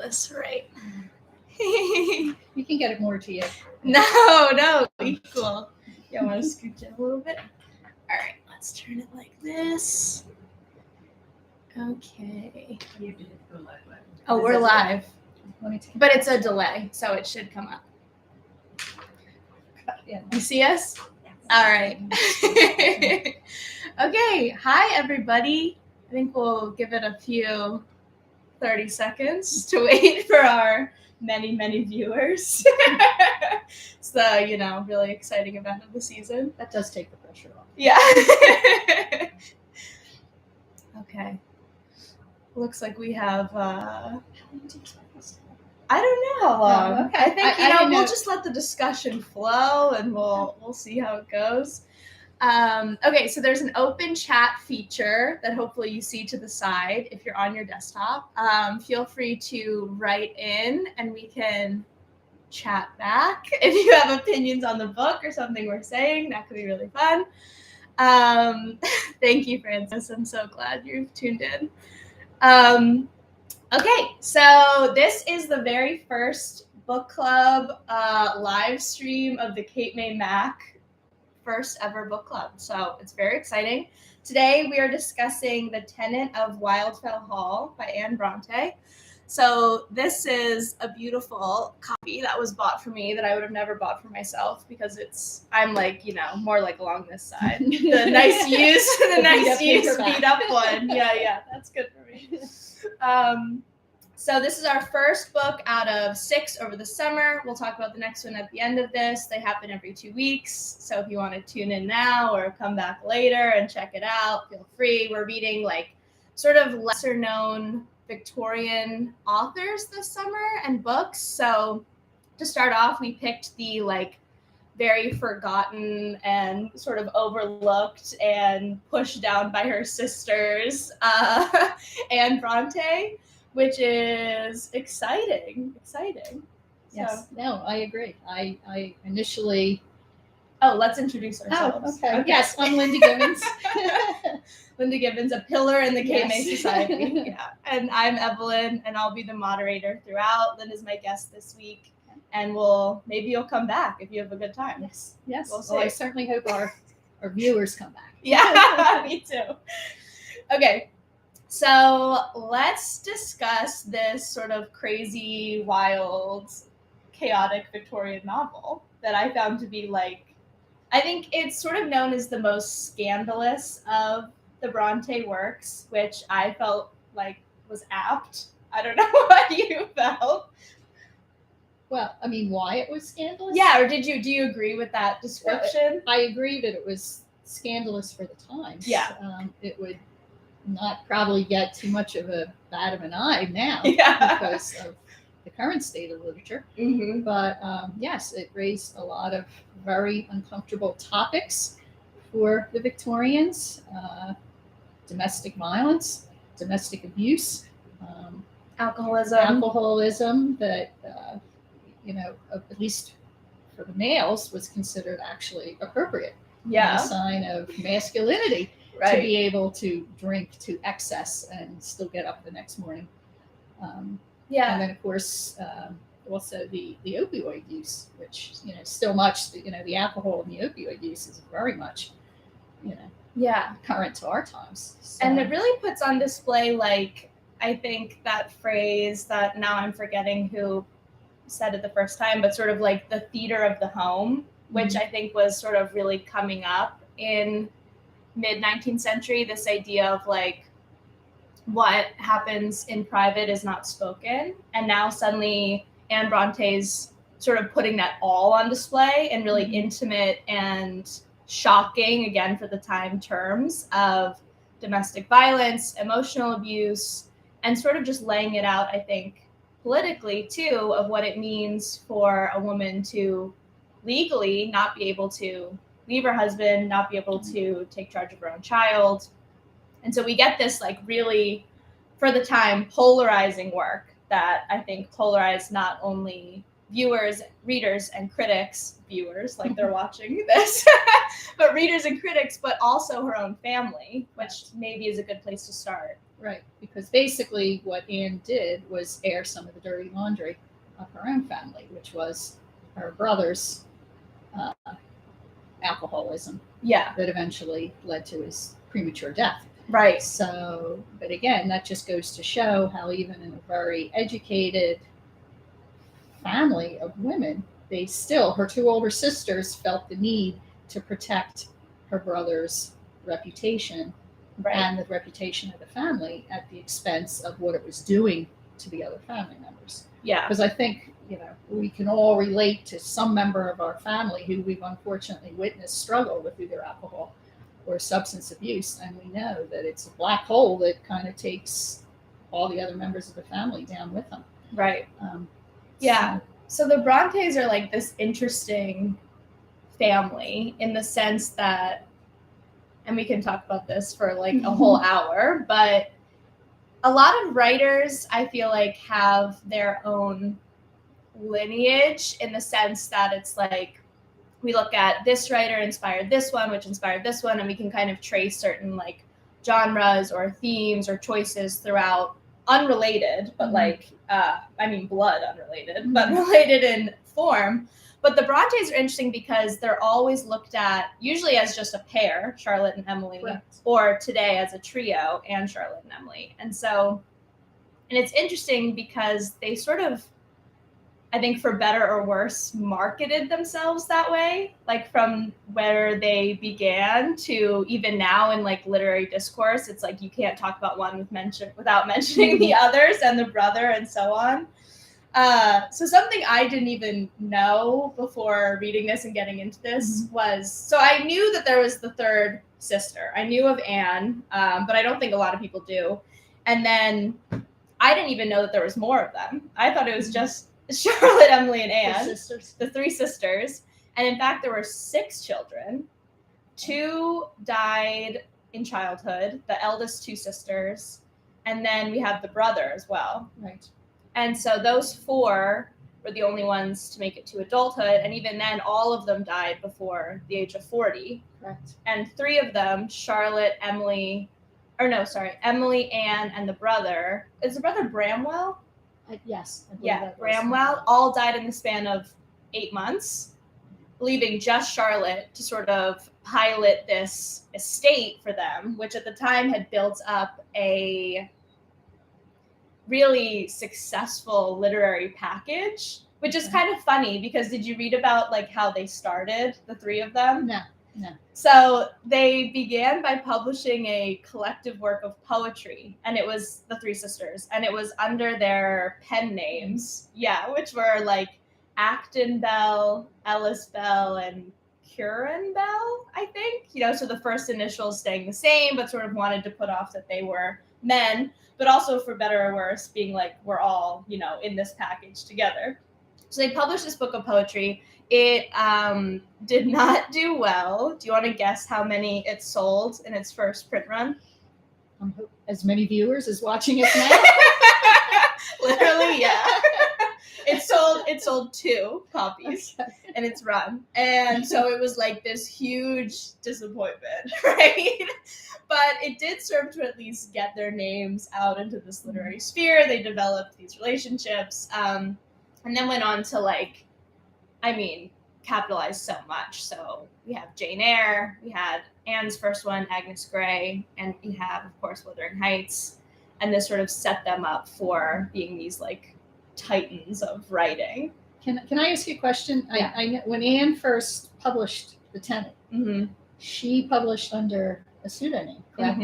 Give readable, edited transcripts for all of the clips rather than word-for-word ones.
this right. You can get it more to you. No, equal. Yeah, I want to scooch it a little bit. All right, let's turn it like this. Okay. Oh, we're live. But it's a delay, so it should come up. You see us? All right. Okay. Hi, everybody. I think we'll give it a few 30 seconds to wait for our many, many viewers. It's the, really exciting event of the season. That does take the pressure off. Yeah. Okay. Looks like we have... I don't know how long. Oh, okay. I think I we'll just let the discussion flow, and we'll see how it goes. Okay, so there's an open chat feature that hopefully you see to the side if you're on your desktop. Feel free to write in, and we can chat back if you have opinions on the book or something we're saying. That could be really fun. Thank you, Francis. I'm so glad you've tuned in. Okay, so this is the very first book club live stream of the Cape May Mac first ever book club. So it's very exciting. Today we are discussing The Tenant of Wildfell Hall by Anne Brontë. So this is a beautiful copy that was bought for me that I would have never bought for myself because I'm more like along this side. The nice used beat up one. Yeah, that's good for me. So this is our first book out of 6 over the summer. We'll talk about the next one at the end of this. They happen every 2 weeks. So if you want to tune in now or come back later and check it out, feel free. We're reading sort of lesser-known Victorian authors this summer and books. So to start off, we picked the very forgotten and sort of overlooked and pushed down by her sisters, Anne Brontë, which is exciting. Yes. So. No, I agree. I initially... Oh, let's introduce ourselves. Oh, okay. Yes, I'm Linda Gibbons. Linda Gibbons, a pillar in the Cape May Society. Yeah. And I'm Evelyn, and I'll be the moderator throughout. Linda's my guest this week, and maybe you'll come back if you have a good time. Yes. We'll see. Well, I certainly hope our viewers come back. Yeah, me too. Okay. So let's discuss this sort of crazy, wild, chaotic Victorian novel that I found to be I think it's sort of known as the most scandalous of the Brontë works, which I felt was apt. I don't know what you felt. Well, I mean, why it was scandalous? Yeah, or do you agree with that description? Well, I agree that it was scandalous for the times. Yeah. It would not probably get too much of a bat of an eye now because of the current state of literature. Mm-hmm. But yes, it raised a lot of very uncomfortable topics for the Victorians: domestic violence, domestic abuse, alcoholism that at least for the males was considered actually appropriate. Yeah, a sign of masculinity. Right. To be able to drink to excess and still get up the next morning. And then, of course, also the opioid use, which, still much, the alcohol and the opioid use is very much, current to our times. So. And it really puts on display, I think that phrase that now I'm forgetting who said it the first time, but sort of the theater of the home, which I think was sort of really coming up in mid-19th century, this idea of what happens in private is not spoken. And now suddenly Anne Bronte's sort of putting that all on display in really intimate and shocking, again, for the time, terms of domestic violence, emotional abuse, and sort of just laying it out, I think, politically, too, of what it means for a woman to legally not be able to leave her husband, not be able to take charge of her own child. And so we get this really, for the time, polarizing work that I think polarized not only viewers, readers, and critics, viewers, they're watching this, but readers and critics, but also her own family, which maybe is a good place to start. Right, because basically what Anne did was air some of the dirty laundry of her own family, which was her brother's uh, alcoholism. Yeah. That eventually led to his premature death. Right. So, but again, that just goes to show how even in a very educated family of women, they still, her two older sisters felt the need to protect her brother's reputation and the reputation of the family at the expense of what it was doing to the other family members. Yeah. Because I think, we can all relate to some member of our family who we've unfortunately witnessed struggle with either alcohol or substance abuse. And we know that it's a black hole that kind of takes all the other members of the family down with them. Right. Yeah. So the Brontes are like this interesting family in the sense that, and we can talk about this for like a whole hour, but a lot of writers, I feel like, have their own lineage in the sense that it's like we look at this writer inspired this one, which inspired this one, and we can kind of trace certain like genres or themes or choices throughout, unrelated, but blood unrelated, but related in form. But the Brontes are interesting because they're always looked at usually as just a pair, Charlotte and Emily, correct, or today as a trio, Anne, Charlotte, and Emily. And it's interesting because they sort of, I think for better or worse, marketed themselves that way, like from where they began to even now in like literary discourse. It's like you can't talk about one without mentioning the others and the brother and so on. So something I didn't even know before reading this and getting into this was, so I knew that there was the third sister. I knew of Anne, but I don't think a lot of people do. And then I didn't even know that there was more of them. I thought it was just Charlotte, Emily, and Anne, the three sisters. And in fact, there were 6 children. 2 died in childhood, the eldest 2 sisters. And then we have the brother as well. Right. And so those 4 were the only ones to make it to adulthood. And even then, all of them died before the age of 40. Correct. And 3 of them, Emily, Anne, and the brother. Is the brother Bramwell? Yes. Yeah, Bramwell all died in the span of 8 months, leaving just Charlotte to sort of pilot this estate for them, which at the time had built up a really successful literary package, which is kind of funny because did you read about like how they started, the 3 of them? No. So they began by publishing a collective work of poetry, and it was the 3 sisters, and it was under their pen names, which were like Acton Bell, Ellis Bell, and Curran Bell, I think. So the first initials staying the same, but sort of wanted to put off that they were men, but also for better or worse, being like, we're all, in this package together. So they published this book of poetry. It did not do well. Do you want to guess how many it sold in its first print run? As many viewers as watching it now? Literally, yeah. It sold 2 copies in its run. And so it was like this huge disappointment, right? But it did serve to at least get their names out into this literary sphere. They developed these relationships, and then went on to capitalize so much. So we have Jane Eyre, we had Anne's first one, Agnes Grey, and we have, of course, Wuthering Heights. And this sort of set them up for being these like titans of writing. Can I ask you a question? Yeah. I know when Anne first published the Tenant, she published under a pseudonym, correct?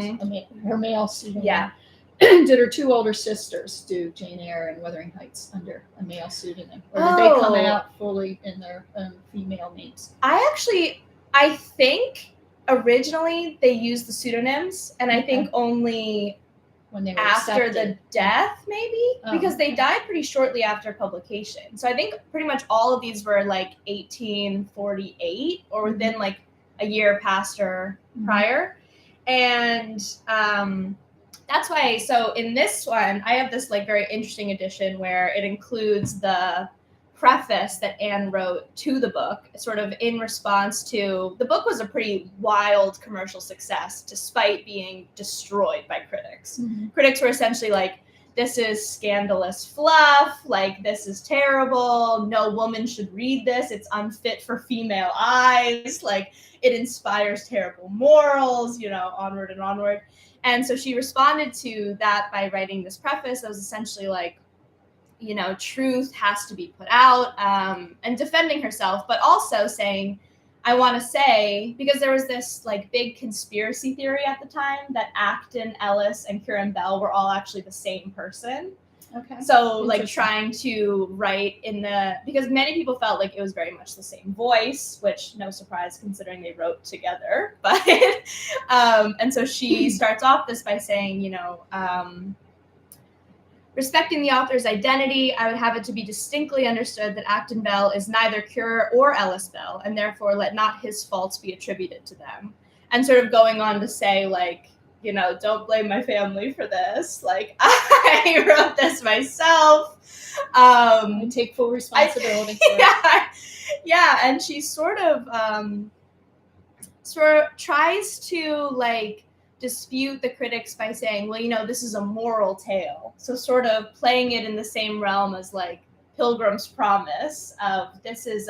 Her male pseudonym. Yeah. Did her 2 older sisters do Jane Eyre and Wuthering Heights under a male pseudonym? Or did they come out fully in their own female names? I think originally they used the pseudonyms, and I think only when they were after accepted. the death, maybe, because they died pretty shortly after publication. So I think pretty much all of these were like 1848 or within like a year past or prior. And that's why, so in this one, I have this like very interesting edition where it includes the preface that Anne wrote to the book, sort of in response to, the book was a pretty wild commercial success despite being destroyed by critics. Mm-hmm. Critics were essentially like, this is scandalous fluff, like this is terrible, no woman should read this, it's unfit for female eyes, like it inspires terrible morals, you know, onward and onward. And so she responded to that by writing this preface that was essentially like, you know, truth has to be put out, and defending herself, but also saying, I want to say, because there was this like big conspiracy theory at the time that Acton, Ellis, and Kieran Bell were all actually the same person. Okay. So like trying to write in because many people felt like it was very much the same voice, which no surprise considering they wrote together. But and so she starts off this by saying, you know, respecting the author's identity, I would have it to be distinctly understood that Acton Bell is neither Currer or Ellis Bell, and therefore let not his faults be attributed to them. And sort of going on to say, like, you know, don't blame my family for this. Like, I wrote this myself. I take full responsibility for it. Yeah, and she sort of tries to, like, dispute the critics by saying, well, you know, this is a moral tale. So sort of playing it in the same realm as like Pilgrim's Promise of this is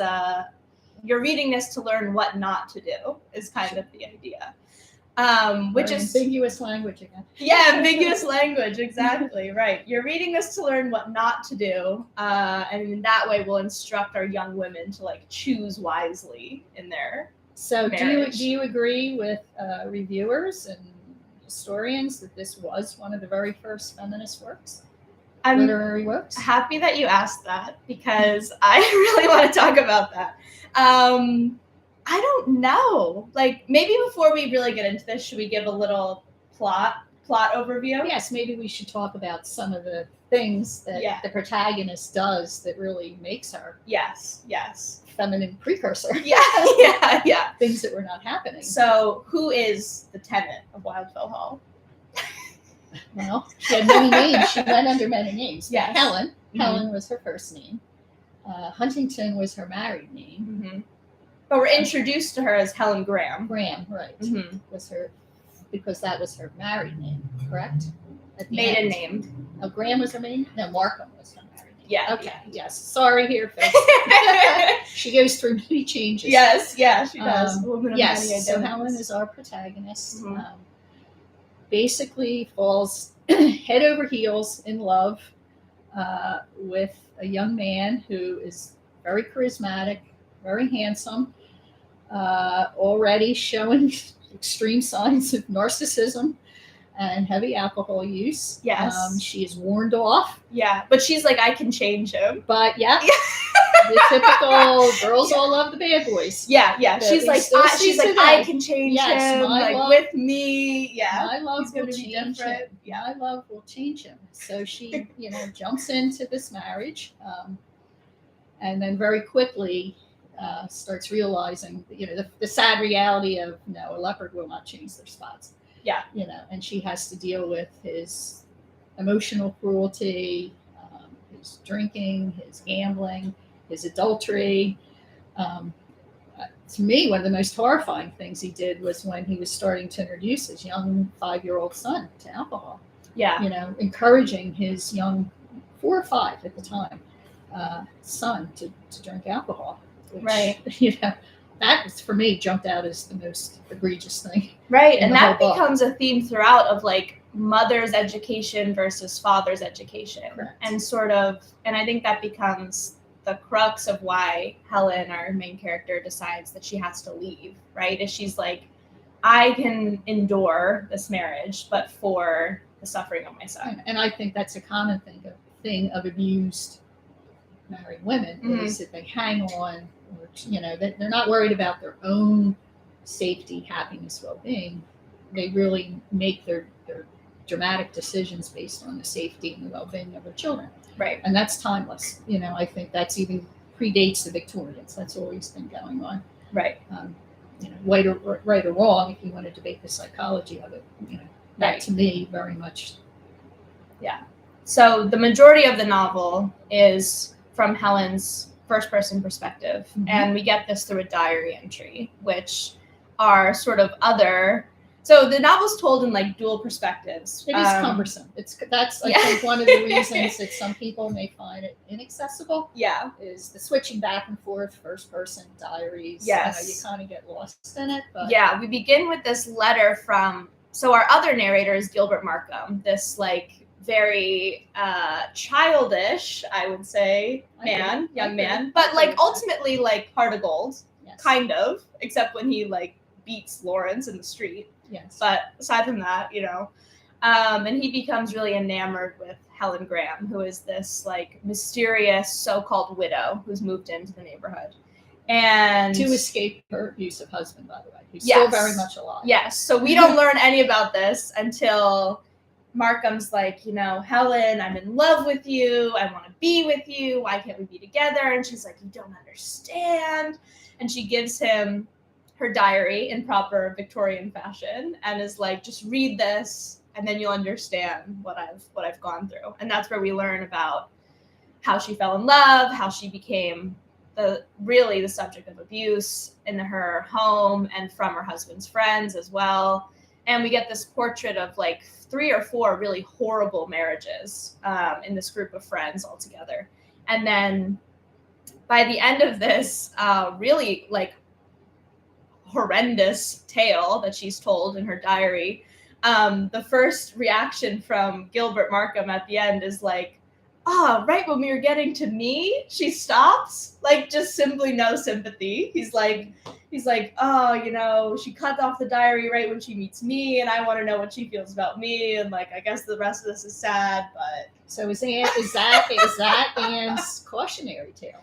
you're reading this to learn what not to do is kind of the idea. Which is ambiguous language again. Yeah, ambiguous language, exactly, right. You're reading this to learn what not to do, and in that way we'll instruct our young women to like choose wisely in their marriage. Do you agree with reviewers and historians that this was one of the very first feminist works? Literary works? I'm happy that you asked that because I really want to talk about that. I don't know. Like, maybe before we really get into this, should we give a little plot overview? Yes, maybe we should talk about some of the things that the protagonist does that really makes her yes feminine precursor. Yeah. Things that were not happening. So who is the tenant of Wildfell Hall? Well, she had many names. She went under many names. Yes. Helen. Mm-hmm. Helen was her first name. Huntington was her married name. Mm-hmm. But we're introduced to her as Helen Graham. Graham, right. Mm-hmm. Was her, because that was her married name, correct? Maiden name. Oh, Graham was her maiden? No, Markham was her married name. Yeah. Okay, yes. Sorry here, folks. She goes through many changes. Yes, she does. Woman of many identities. So Helen is our protagonist. Mm-hmm. Basically falls head over heels in love with a young man who is very charismatic, very handsome, already showing extreme signs of narcissism and heavy alcohol use. Yes. She is warned off. Yeah, but she's like, I can change him. But the typical girls all love the bad boys. Yeah. She's like, I can change him. Like love, with me. Yeah. My love He's will gonna be change different. him. Yeah, my love will change him. So she, jumps into this marriage, and then very quickly starts realizing, the sad reality of no, a leopard will not change their spots. Yeah. And she has to deal with his emotional cruelty, his drinking, his gambling, his adultery. To me, one of the most horrifying things he did was when he was starting to introduce his young 5-year-old son to alcohol. Yeah. Encouraging his young 4 or 5 at the time son to drink alcohol. Which, right. That was, for me, jumped out as the most egregious thing. Right. And that becomes a theme throughout of like mother's education versus father's education. Correct. And I think that becomes the crux of why Helen, our main character, decides that she has to leave, right? Is she's like, I can endure this marriage, but for the suffering of my son. And I think that's a common thing of abused married women, is that they hang on, or, that they're not worried about their own safety, happiness, well-being. They really make their dramatic decisions based on the safety and the well-being of their children. Right. And that's timeless. I think that's even predates the Victorians. That's always been going on. Right. Right or wrong, if you want to debate the psychology of it, that to me very much. Yeah. So the majority of the novel is from Helen's first person perspective. And we get this through a diary entry, which are sort of so the novel's told in like dual perspectives. It is cumbersome. That's I think one of the reasons that some people may find it inaccessible. Yeah. Is the switching back and forth, first person diaries. Yes. You kind of get lost in it. But yeah, we begin with this letter so our other narrator is Gilbert Markham, this like very childish, I would say, young man, but like ultimately like heart of gold, kind of, except when he like beats Lawrence in the street. Yes. But aside from that, and he becomes really enamored with Helen Graham, who is this like mysterious so-called widow who's moved into the neighborhood. And to escape her abusive husband, by the way, who's still very much alive. Yes. So we don't learn any about this until Markham's like, Helen, I'm in love with you. I want to be with you. Why can't we be together? And she's like, you don't understand. And she gives him her diary in proper Victorian fashion and is like, just read this and then you'll understand what I've gone through. And that's where we learn about how she fell in love, how she became the subject of abuse in her home and from her husband's friends as well. And we get this portrait of like 3 or 4 really horrible marriages in this group of friends all together. And then by the end of this really like horrendous tale that she's told in her diary, the first reaction from Gilbert Markham at the end is like, right when we were getting to me, she stops, like just simply no sympathy. He's like, she cut off the diary right when she meets me, and I want to know what she feels about me, and like I guess the rest of this is sad, but so is that Anne's cautionary tale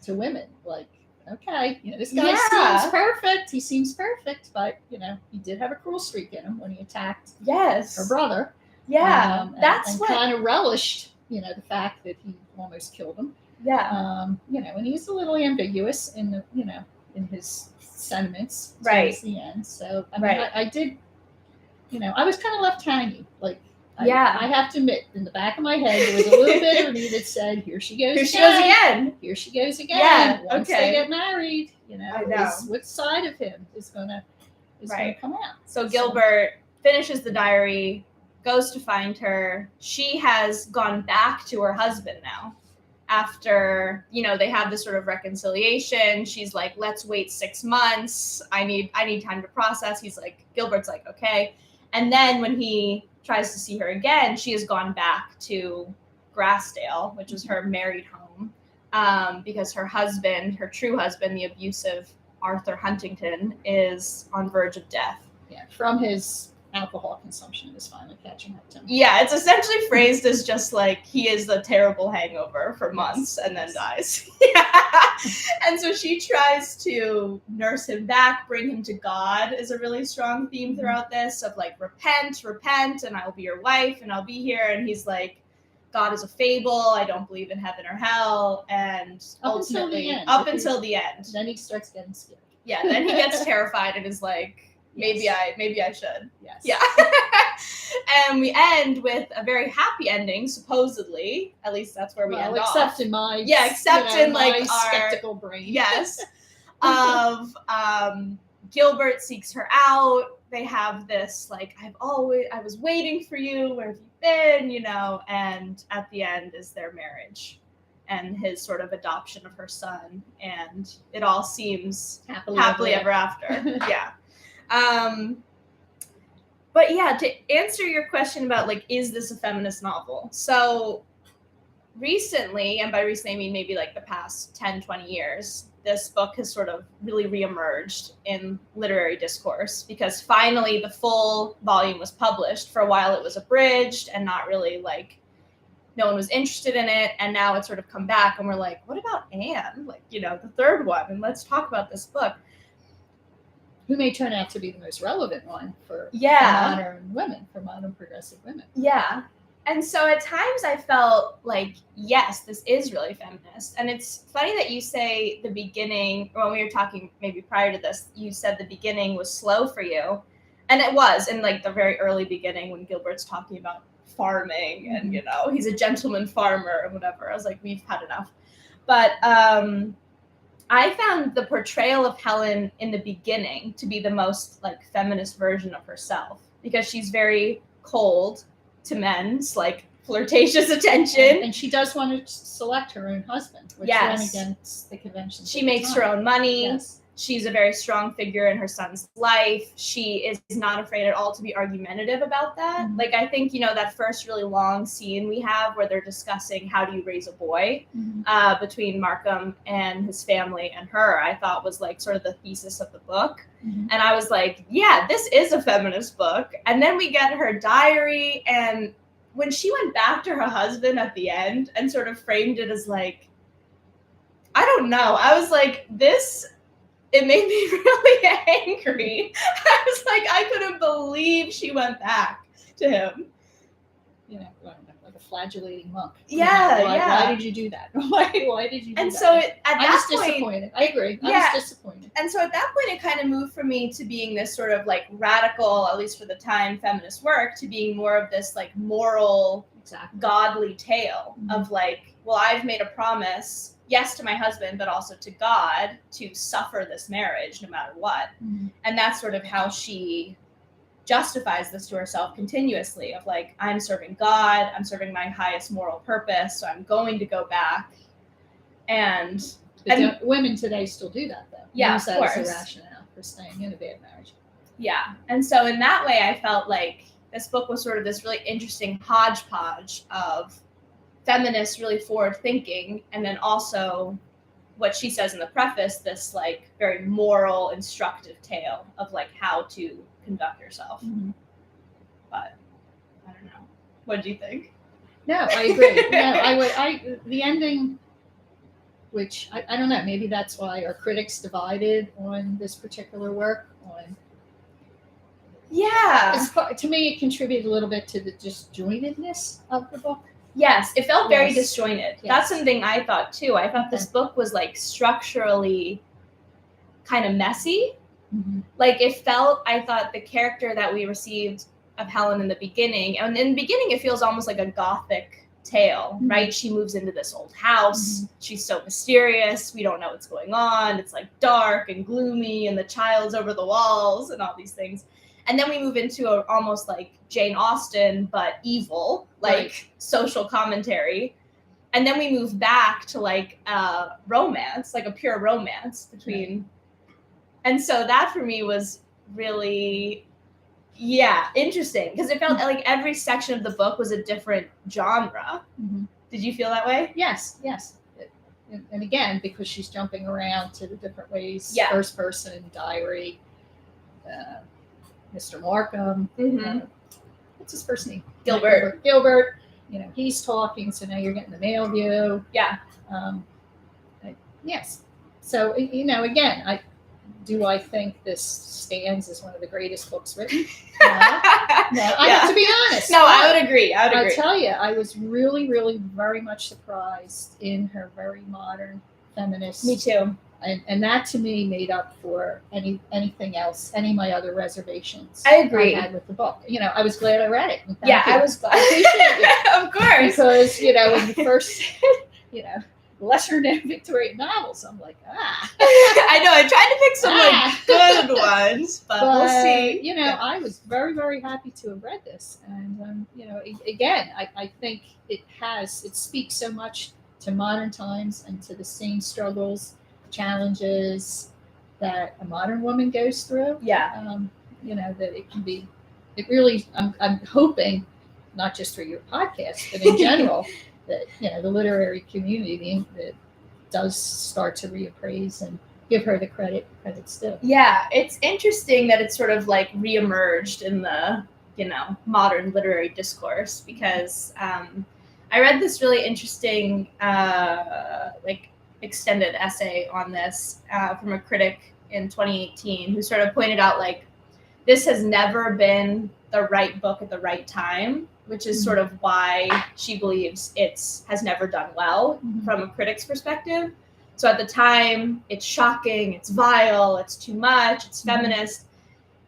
to women? Like, okay, this guy seems perfect. He seems perfect, but he did have a cruel streak in him when he attacked her brother. Yeah, and kind of relished, the fact that he almost killed him. Yeah. And he was a little ambiguous in the, in his sentiments towards the end. So I mean, I did, I was kind of left hanging. Like, I have to admit, in the back of my head, there was a little bit of me that said, "Here she goes again. Here she goes again." Yeah. Once they get married, I know. What side of him is gonna come out? So Gilbert finishes the diary, goes to find her. She has gone back to her husband now. After, they have this sort of reconciliation. She's like, let's wait 6 months. I need time to process. Gilbert's like, okay. And then when he tries to see her again, she has gone back to Grassdale, which is her married home, because her husband, her true husband, the abusive Arthur Huntington, is on verge of death. Yeah, from his alcohol consumption is finally catching up to him. Yeah, it's essentially phrased as just like he is a terrible hangover for months and then dies. Yeah. And so she tries to nurse him back, bring him to God is a really strong theme throughout this of like, repent, and I'll be your wife and I'll be here. And he's like, God is a fable. I don't believe in heaven or hell. And ultimately, up until the end. Then he starts getting scared. Yeah, then he gets terrified and is like, maybe I should. Yes. Yeah. And we end with a very happy ending, supposedly. At least that's where we end off. Except in my in like our skeptical brain. Yes. Of Gilbert seeks her out. They have this like, I was waiting for you. Where have you been? And at the end is their marriage and his sort of adoption of her son, and it all seems happily ever after. Yeah. But yeah, to answer your question about like, is this a feminist novel? So recently, and by recently I mean maybe like the past 10, 20 years, this book has sort of really reemerged in literary discourse because finally the full volume was published. For a while it was abridged and not really like, no one was interested in it. And now it's sort of come back and we're like, what about Anne? Like, the third one, and let's talk about this book. Who may turn out to be the most relevant one for modern women, for modern progressive women. Yeah. And so at times I felt like, yes, this is really feminist. And it's funny that you say the beginning, when we were talking maybe prior to this, you said the beginning was slow for you. And it was in like the very early beginning when Gilbert's talking about farming and, he's a gentleman farmer and whatever. I was like, we've had enough. But I found the portrayal of Helen in the beginning to be the most like feminist version of herself, because she's very cold to men's like flirtatious attention. And she does want to select her own husband, which went against the convention. She makes her own money. Yes. She's a very strong figure in her son's life. She is not afraid at all to be argumentative about that. Mm-hmm. Like, I think, that first really long scene we have where they're discussing how do you raise a boy between Markham and his family and her, I thought was like sort of the thesis of the book. Mm-hmm. And I was like, yeah, this is a feminist book. And then we get her diary, and when she went back to her husband at the end and sort of framed it as like, I don't know. I was like, it made me really angry. I was like, I couldn't believe she went back to him. Like a flagellating monk. Yeah, why did you do that? Why did you do that? And so I was disappointed. I agree. I was disappointed. And so at that point, it kind of moved from me to being this sort of like radical, at least for the time, feminist work, to being more of this like moral, godly tale of like, well, I've made a promise, yes, to my husband, but also to God, to suffer this marriage no matter what. Mm-hmm. And that's sort of how she justifies this to herself continuously of like, I'm serving God, I'm serving my highest moral purpose, so I'm going to go back. And women today still do that, though. Yeah, use that of as course. a rationale for staying in a bad marriage. Yeah. And so in that way, I felt like this book was sort of this really interesting hodgepodge of feminist, really forward thinking, and then also what she says in the preface, this like very moral, instructive tale of like how to conduct yourself. Mm-hmm. But I don't know. What do you think? No, I agree. The ending, which I don't know, maybe that's why our critics divided on this particular work. To me, it contributed a little bit to the disjointedness of the book. Yes, it felt very disjointed. Yes. That's something I thought too. I thought this book was like structurally kind of messy. Mm-hmm. Like I thought the character that we received of Helen in the beginning, and in the beginning it feels almost like a gothic tale, right? She moves into this old house. Mm-hmm. She's so mysterious. We don't know what's going on. It's like dark and gloomy, and the child's over the walls and all these things. And then we move into almost like Jane Austen, but evil, like social commentary. And then we move back to like romance, like a pure romance between. Right. And so that for me was really, interesting, because it felt like every section of the book was a different genre. Mm-hmm. Did you feel that way? Yes. And again, because she's jumping around to the different ways, first person, diary, Mr. Markham, what's his first name? Gilbert. He's talking, so now you're getting the male view. Yeah. Yes. So, again, I think this stands as one of the greatest books written? No. I have to be honest. No, I would agree. I'll tell you, I was really, really very much surprised in her very modern feminist. Me too. And that to me made up for anything else, any of my other reservations. I agree. I had with the book. I was glad I read it. I was glad. I appreciate it. Of course. Because, in the first, lesser-known Victorian novels, I'm like, I know, I tried to pick some good ones, but we'll see. I was very, very happy to have read this. And, again, I think it speaks so much to modern times and to the same struggles, challenges that a modern woman goes through. That it really, I'm hoping, not just for your podcast, but in general, that, the literary community that does start to reappraise and give her the credit still. Yeah, it's interesting that it's sort of like reemerged in the, modern literary discourse, because I read this really interesting, extended essay on this from a critic in 2018 who sort of pointed out like this has never been the right book at the right time, which is sort of why she believes has never done well from a critic's perspective. So at the time, it's shocking, it's vile, it's too much, it's feminist.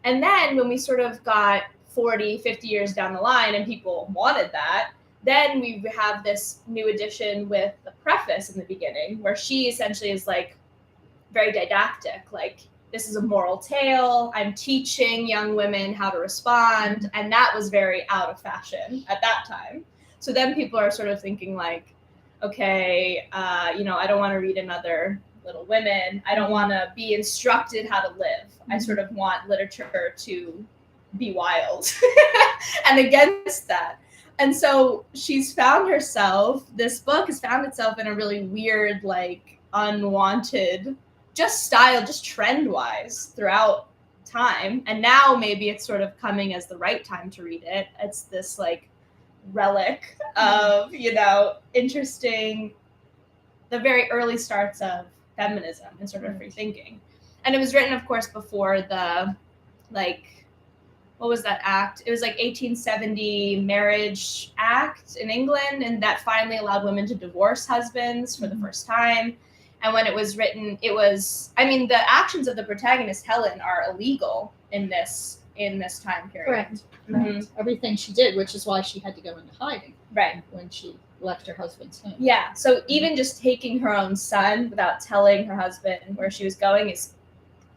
And then when we sort of got 40, 50 years down the line and people wanted that, then we have this new edition with the preface in the beginning, where she essentially is like very didactic, like, this is a moral tale. I'm teaching young women how to respond. And that was very out of fashion at that time. So then people are sort of thinking like, okay, I don't want to read another Little Women. I don't want to be instructed how to live. I sort of want literature to be wild and against that. And so this book has found itself in a really weird, like, unwanted style, just trend-wise throughout time. And now maybe it's sort of coming as the right time to read it. It's this, like, relic of, interesting, the very early starts of feminism and sort of free thinking. And it was written, of course, before the, like, what was that act? It was like 1870 Marriage Act in England, and that finally allowed women to divorce husbands for the first time. And when it was written, the actions of the protagonist, Helen, are illegal in this time period. Correct. Mm-hmm. Everything she did, which is why she had to go into hiding. Right. When she left her husband's home. Yeah. So even just taking her own son without telling her husband where she was going is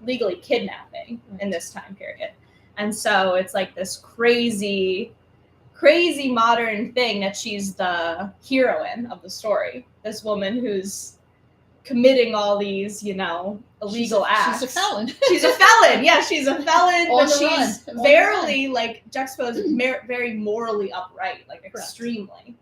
legally kidnapping in this time period. And so it's like this crazy modern thing that she's the heroine of the story. This woman who's committing all these, illegal acts. She's a felon. She's a felon. Yeah, she's a felon, but she's barely, like, juxtaposed, very morally upright, like, extremely.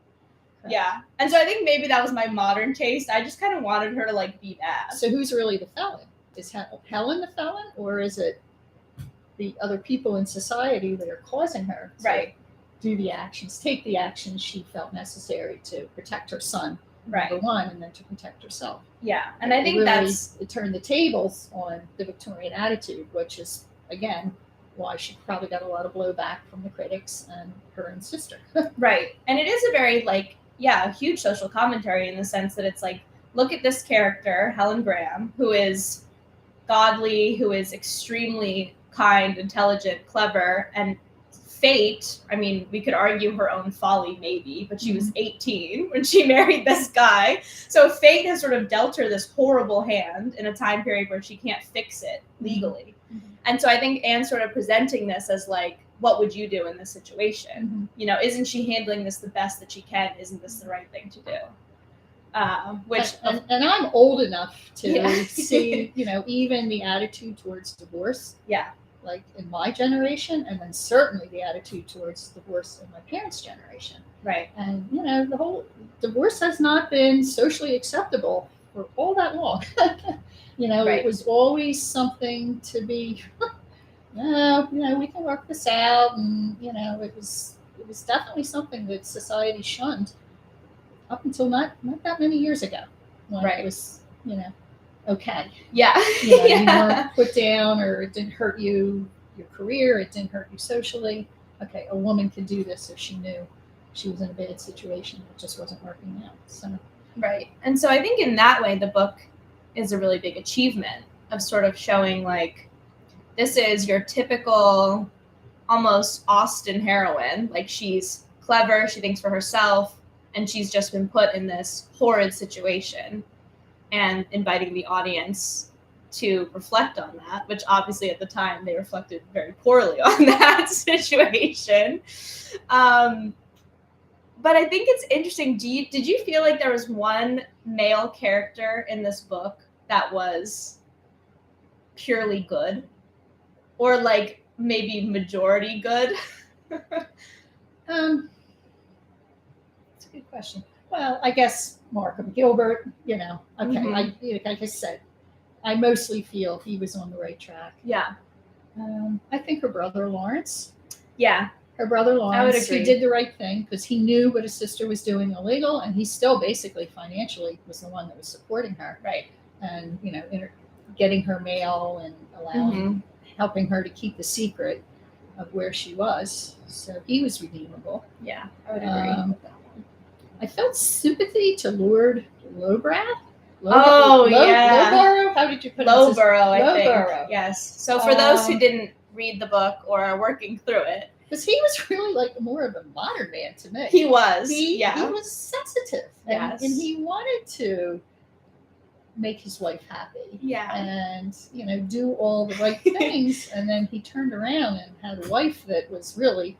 Correct. Yeah. And so I think maybe that was my modern taste. I just kind of wanted her to, like, be bad. So who's really the felon? Is Helen the felon, or is it the other people in society that are causing her to do the actions, take the actions she felt necessary to protect her son? Number one, and then to protect herself. Yeah, and I think it turned the tables on the Victorian attitude, which is, again, why she probably got a lot of blowback from the critics and her own sister. Right, and it is a very, like, a huge social commentary in the sense that it's like, look at this character, Helen Graham, who is godly, who is extremely kind, intelligent, clever, and fate, we could argue her own folly maybe, but she was 18 when she married this guy. So fate has sort of dealt her this horrible hand in a time period where she can't fix it legally. Mm-hmm. And so I think Anne's sort of presenting this as like, what would you do in this situation? Mm-hmm. Isn't she handling this the best that she can? Isn't this the right thing to do? And I'm old enough to see, even the attitude towards divorce. Yeah. Like in my generation, and then certainly the attitude towards divorce in my parents' generation. Right. And, the whole divorce has not been socially acceptable for all that long. It was always something to be, we can work this out. And, it was definitely something that society shunned up until not that many years ago when it was, okay. Yeah. You weren't put down, or it didn't hurt your career, it didn't hurt you socially. Okay, a woman could do this if she knew she was in a bad situation that just wasn't working out. So right. And so I think in that way the book is a really big achievement of sort of showing like, this is your typical almost Austen heroine. Like, she's clever, she thinks for herself, and she's just been put in this horrid situation, and inviting the audience to reflect on that, which obviously at the time they reflected very poorly on that situation. But I think it's interesting. Did you feel like there was one male character in this book that was purely good? Or like maybe majority good? That's a good question. Well, I guess Markham, Gilbert, okay, like I said, I mostly feel he was on the right track. Yeah. I think her brother Lawrence. Yeah. Her brother Lawrence, I would agree. He did the right thing because he knew what his sister was doing illegal, and he still basically financially was the one that was supporting her. Right. And, getting her mail and allowing, helping her to keep the secret of where she was. So he was redeemable. Yeah, I would agree. I felt sympathy to Lord Lowborough. Lowborough? How did you put it? Lowborough, I think. Lowborough. Yes. So for those who didn't read the book or are working through it, Because he was really like more of a modern man to me. He was. He was sensitive. And he wanted to make his wife happy. Yeah. And, do all the right things. And then he turned around and had a wife that was really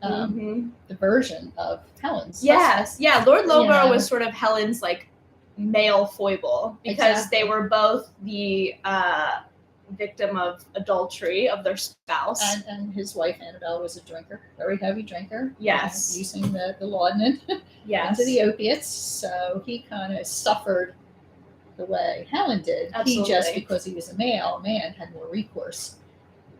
the version of Helen's. Yes. Yeah. Lord Loughborough was sort of Helen's like male foible, because they were both the victim of adultery of their spouse. And his wife Annabelle was a drinker, very heavy drinker. Yes. Using the laudanum into the opiates. So he kind of suffered the way Helen did. Absolutely. He, just because he was a man, had more recourse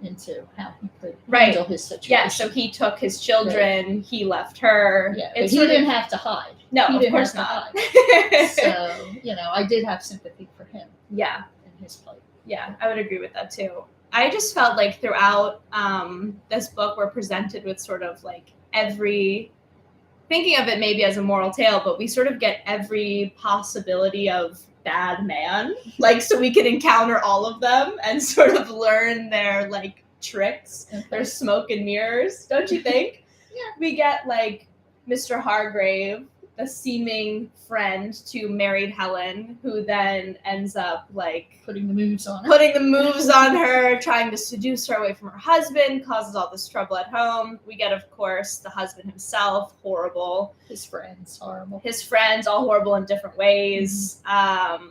into how he could handle his situation. Yeah, so he took his children, he left her. Yeah, but he didn't have to hide. No, of course not. So, I did have sympathy for him. Yeah. In his plight. Yeah, I would agree with that too. I just felt like throughout this book we're presented with sort of like thinking of it maybe as a moral tale, but we sort of get every possibility of bad man, like, so we can encounter all of them and sort of learn their like tricks, their smoke and mirrors, don't you think? Yeah. We get like Mr. Hargrave, the seeming friend to married Helen, who then ends up like putting the moves on her, trying to seduce her away from her husband, causes all this trouble at home. We get, of course, the husband himself, horrible. His friends, horrible. His friends, all horrible in different ways.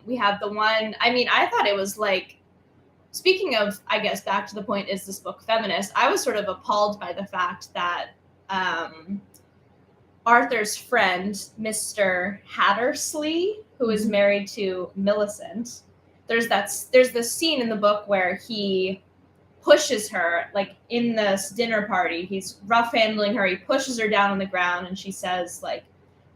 We have the one, I thought it was like, speaking of, I guess, back to the point, is this book feminist? I was sort of appalled by the fact that Arthur's friend, Mr. Hattersley, who is married to Millicent, there's this scene in the book where he pushes her, like in this dinner party, he's rough handling her, he pushes her down on the ground, and she says, like,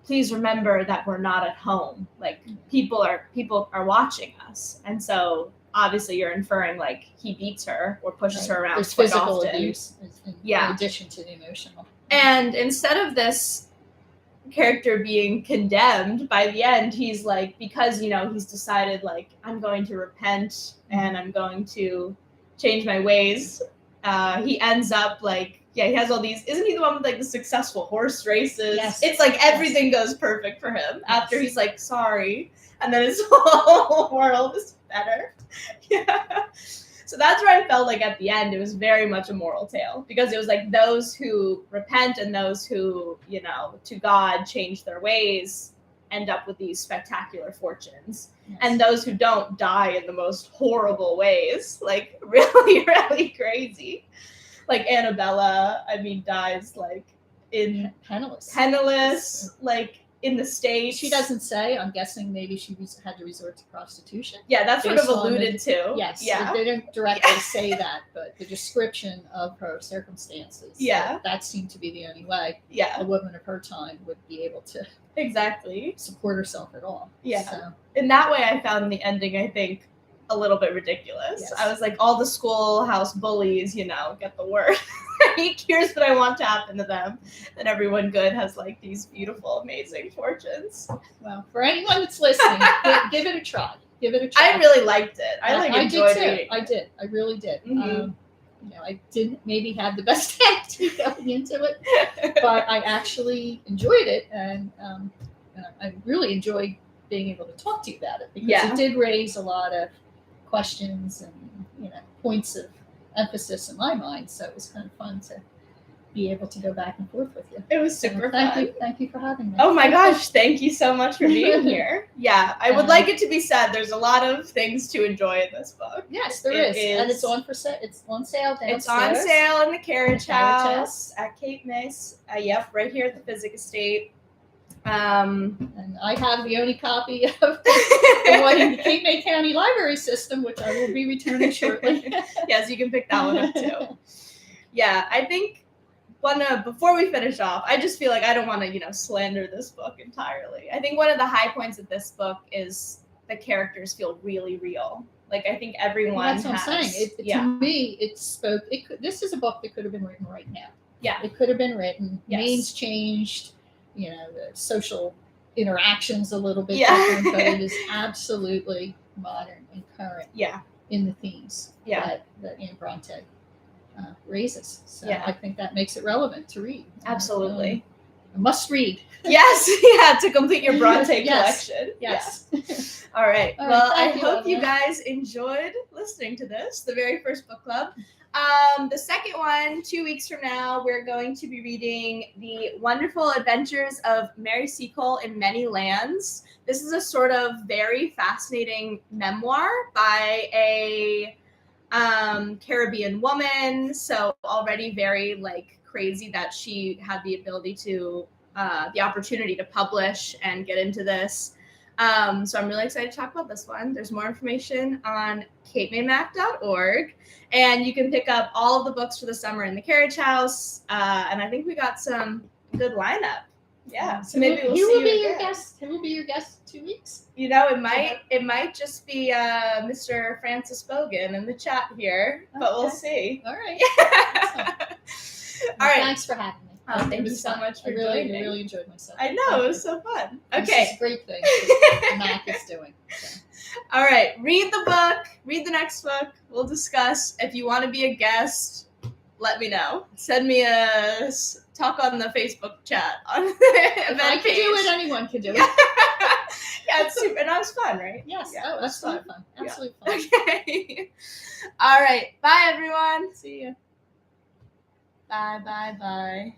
please remember that we're not at home. Like, people are watching us. And so obviously you're inferring like he beats her or pushes her around. There's quite physical often. abuse in addition to the emotional. And instead of this character being condemned, by the end he's like, because he's decided like, I'm going to repent and I'm going to change my ways, he ends up like, he has all these, isn't he the one with like the successful horse races? Yes. It's like everything goes perfect for him after he's like, sorry, and then his whole world is better. Yeah. So that's where I felt like at the end it was very much a moral tale, because it was like those who repent and those who, to God change their ways end up with these spectacular fortunes. Yes. And those who don't die in the most horrible ways, like really, really crazy. Like Annabella, dies like in penniless, like in the States. She doesn't say. I'm guessing maybe she had to resort to prostitution. Yeah, that's sort of alluded to. Yes. Yeah. They didn't directly say that, but the description of her circumstances. Yeah. That seemed to be the only way. Yeah. A woman of her time would be able to support herself at all. Yeah. So. In that way, I found the ending, I think, a little bit ridiculous. Yes. I was like, all the schoolhouse bullies, get the word. Here's what I want to happen to them. And everyone good has like these beautiful, amazing fortunes. Well, for anyone that's listening, give it a try. I really liked it. I enjoyed reading. I did. I really did. Mm-hmm. I didn't maybe have the best attitude going into it, but I actually enjoyed it, and I really enjoyed being able to talk to you about it, because it did raise a lot of questions and points of emphasis in my mind. So it was kind of fun to be able to go back and forth with you. It was super fun. Thank you for having me. Oh my gosh, thank you so much for being here. Yeah, I would like it to be said, there's a lot of things to enjoy in this book. Yes, there is. And it's on sale. It's on sale downstairs. It's on sale in the Carriage House at Cape Mace. Yep, right here at the Physic Estate. And I have the only copy of the one in the Cape May County Library System, which I will be returning shortly. Yes, you can pick that one up too. Yeah, I think before we finish off, I just feel like I don't want to, slander this book entirely. I think one of the high points of this book is the characters feel really real. Like, I think everyone that's what I'm saying. To me, this is a book that could have been written right now. Yeah. It could have been written. Yes. Names changed. The social interactions a little bit different, but it is absolutely modern and current in the themes that Anne Brontë raises. So Yeah. I think that makes it relevant to read. Absolutely. A must read. Yes, yeah, to complete your Brontë Yes. collection. Yes. Yeah. All right. All right, Well, I thank you, hope you Evelyn. guys enjoyed listening to this, the very first book club. The second one, 2 weeks from now, we're going to be reading The Wonderful Adventures of Mary Seacole in Many Lands. This is a sort of very fascinating memoir by a Caribbean woman. So already very like crazy that she had the ability to, the opportunity to publish and get into this. So I'm really excited to talk about this one. There's more information on katemaymac.org, and you can pick up all of the books for the summer in the carriage house. And I think we got some good lineup. Yeah, so maybe we'll see you again. Who will be your guest in 2 weeks? You know, it might just be Mr. Francis Bogan in the chat here, but we'll see. All right. All right. Thanks for having me. Oh, thank you so much for joining me. I really enjoyed myself. I know, it was so fun. Okay. This is a great thing that Mac is doing. So. All right, read the book, read the next book. We'll discuss. If you want to be a guest, let me know. Send me a talk on the Facebook chat on the event I can page. do it, anyone can do it. Yeah, it's super, and that was fun, right? Yes. Yeah, that's fun. Absolutely fun. Okay. All right. Bye, everyone. See you. Bye, bye, bye.